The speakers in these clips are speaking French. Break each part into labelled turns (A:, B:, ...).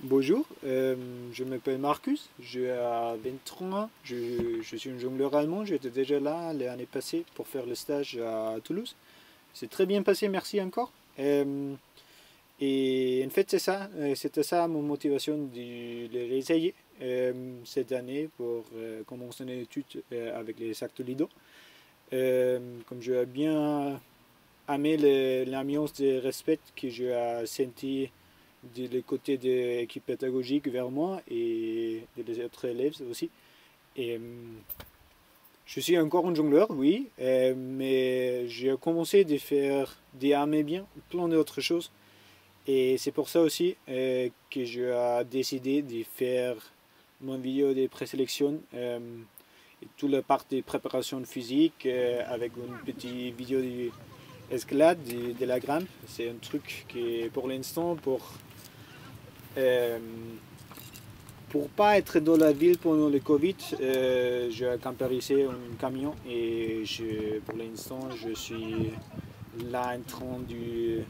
A: Bonjour, je m'appelle Marcus, j'ai 23 ans, je suis un jongleur allemand, j'étais déjà là l'année passée pour faire le stage à Toulouse. C'est très bien passé, merci encore. Et en fait c'est ça, c'était ça mon motivation de réessayer cette année pour commencer une étude avec les actes Lido. Comme je bien aimé l'ambiance de respect que j'ai senti du côté de l'équipe pédagogique vers moi et des autres élèves aussi. Et, je suis encore un jongleur, oui, mais j'ai commencé à faire d'aimer bien plein d'autres choses. Et c'est pour ça aussi que j'ai décidé de faire mon vidéo de présélection et toute la partie de préparation physique avec une petite vidéo d'escalade, de la grimpe. C'est un truc qui, pour l'instant, euh, pour pas être dans la ville pendant le Covid, j'ai camperisé un camion et pour l'instant je suis là en train de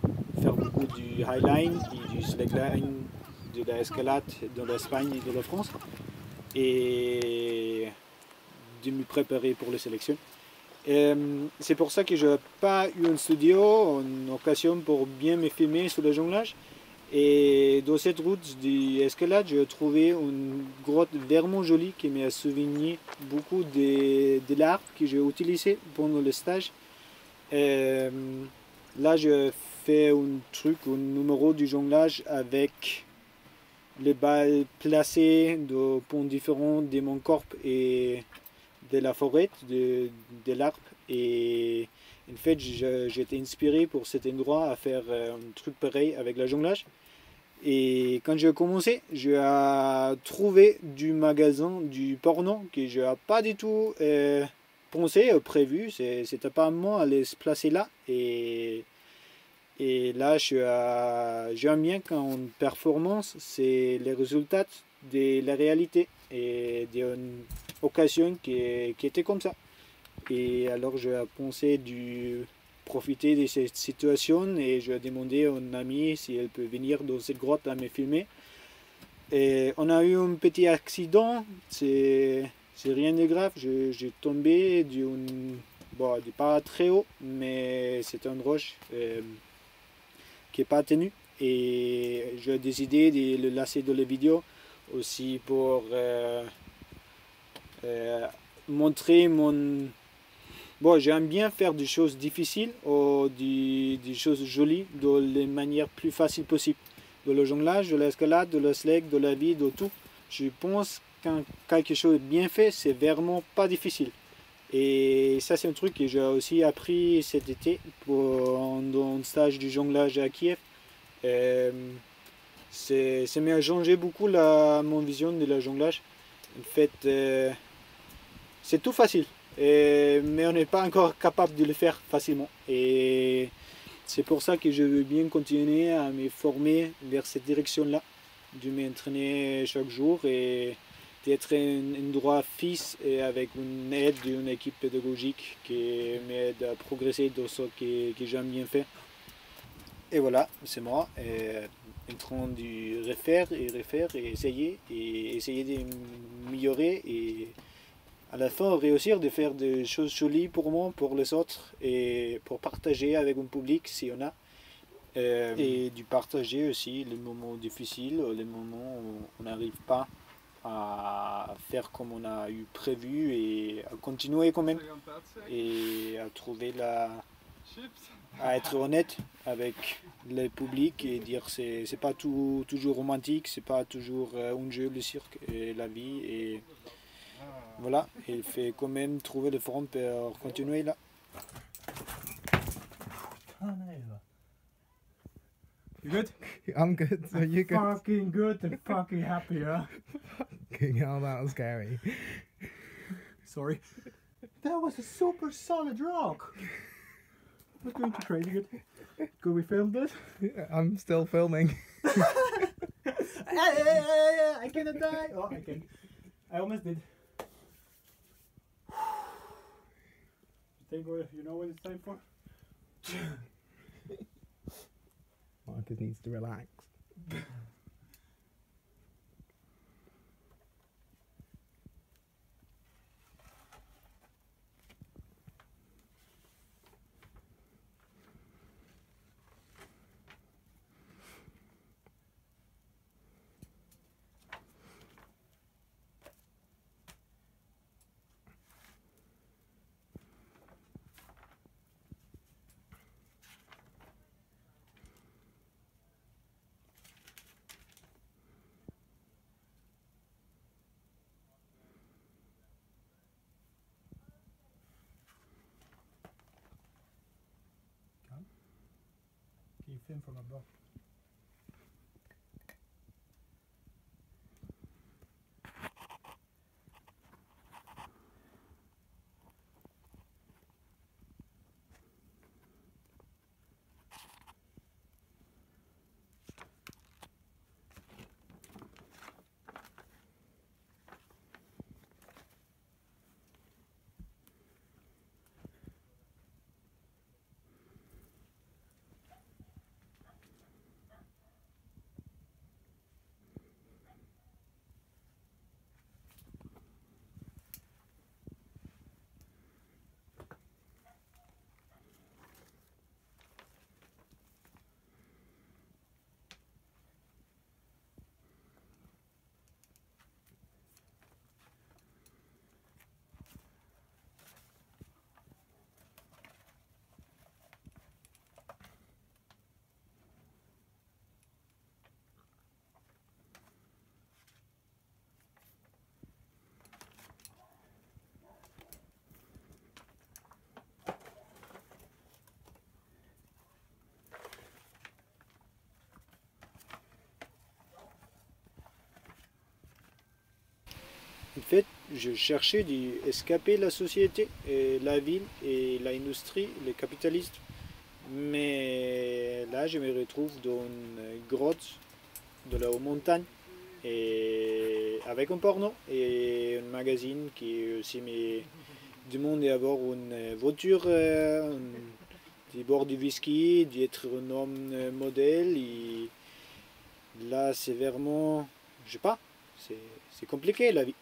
A: faire beaucoup du highline et du slackline, de l'escalade dans l'Espagne et de la France et de me préparer pour les sélections. C'est pour ça que je n'ai pas eu un studio, une occasion pour bien me filmer sur le jonglage. Et dans cette route d'escalade, j'ai trouvé une grotte vraiment jolie qui m'a souligné beaucoup de l'art que j'ai utilisé pendant le stage. Euh, Là, je fais un truc, un numéro du jonglage avec les balles placées de points différents de mon corps et de la forêt, de l'arbre. Et en fait, j'ai été inspiré pour cet endroit à faire un truc pareil avec la jonglage. Et quand j'ai commencé, j'ai trouvé du magasin du porno que je n'ai pas du tout pensé, prévu. C'était pas à moi aller se placer là. Et là, j'aime bien quand une performance, c'est les résultats de la réalité et d'une occasion qui était comme ça. Et alors, j'ai pensé de profiter de cette situation et je demandé à une amie si elle peut venir dans cette grotte à me filmer. Et on a eu un petit accident, c'est rien de grave, j'ai tombé bon, de pas très haut, mais c'est une roche qui n'est pas tenue. Et j'ai décidé de le laisser dans la vidéo aussi pour montrer mon. Bon, j'aime bien faire des choses difficiles ou des choses jolies de la manière plus facile possible. De le jonglage, de l'escalade, de la slack, de la vie, de tout. Je pense quand quelque chose est bien fait, c'est vraiment pas difficile. Et ça, c'est un truc que j'ai aussi appris cet été pendant un stage de jonglage à Kiev. Euh, ça m'a changé beaucoup mon vision de la jonglage. En fait, c'est tout facile, mais on n'est pas encore capable de le faire facilement. Et c'est pour ça que je veux bien continuer à me former vers cette direction-là, de m'entraîner chaque jour et d'être un endroit fixe et avec une aide d'une équipe pédagogique qui m'aide à progresser dans ce que j'aime bien faire. Et voilà, c'est moi, en train de refaire et essayer de m'améliorer et à la fin réussir de faire des choses jolies pour moi, pour les autres et pour partager avec un public si on a. Et de partager aussi les moments difficiles, les moments où on n'arrive pas à faire comme on a eu prévu et à continuer quand même et à trouver à être honnête avec le public et dire c'est pas toujours romantique, c'est pas toujours un jeu, le cirque et la vie et voilà, il fait quand même trouver le forum pour continuer là.
B: You good?
C: I'm good. So you good?
B: Fucking good and fucking happy, huh?
C: Fucking hell, that was scary.
B: Sorry. That was a super solid rock. What's going to trading it? Could we film this?
C: I'm still filming.
B: I cannot die. Oh, I can. I almost did. You know what it's time for?
C: Marcus needs to relax.
B: You film from above.
A: En fait, je cherchais d'escaper la société, et la ville et l'industrie, le capitalisme. Mais là, je me retrouve dans une grotte de la haute montagne et avec un porno et un magazine qui aussi me demande d'avoir une voiture, de boire du whisky, d'être un homme modèle. Et là, c'est vraiment, je sais pas, c'est compliqué la vie.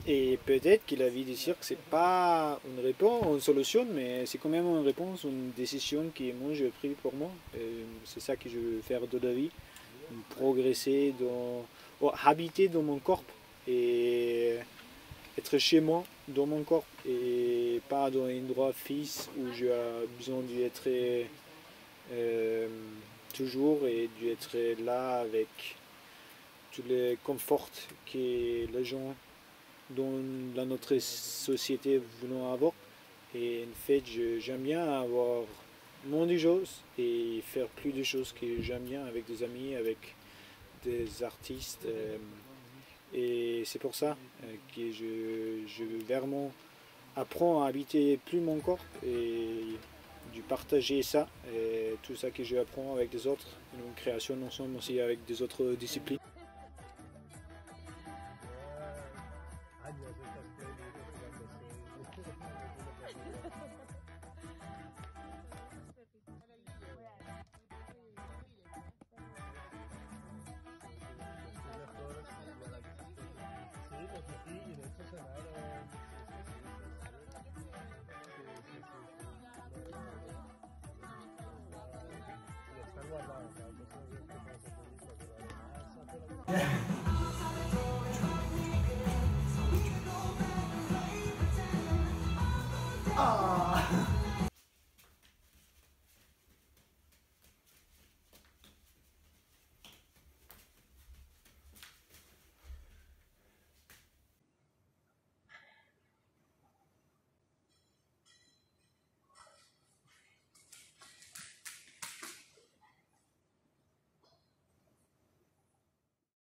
A: Et peut-être que la vie du cirque, c'est pas une réponse, une solution, mais c'est quand même une réponse, une décision que moi j'ai prise pour moi. C'est ça que je veux faire de la vie, progresser, habiter dans mon corps et être chez moi dans mon corps et pas dans un endroit fixe où j'ai besoin d'être toujours et d'être là avec tous les conforts que les gens dans notre société voulons avoir. Et en fait, j'aime bien avoir moins de choses et faire plus de choses que j'aime bien avec des amis, avec des artistes. Et c'est pour ça que je veux vraiment apprendre à habiter plus mon corps et de partager ça, et tout ça que je apprends avec des autres, une création ensemble aussi avec des autres disciplines.
B: Está guardado.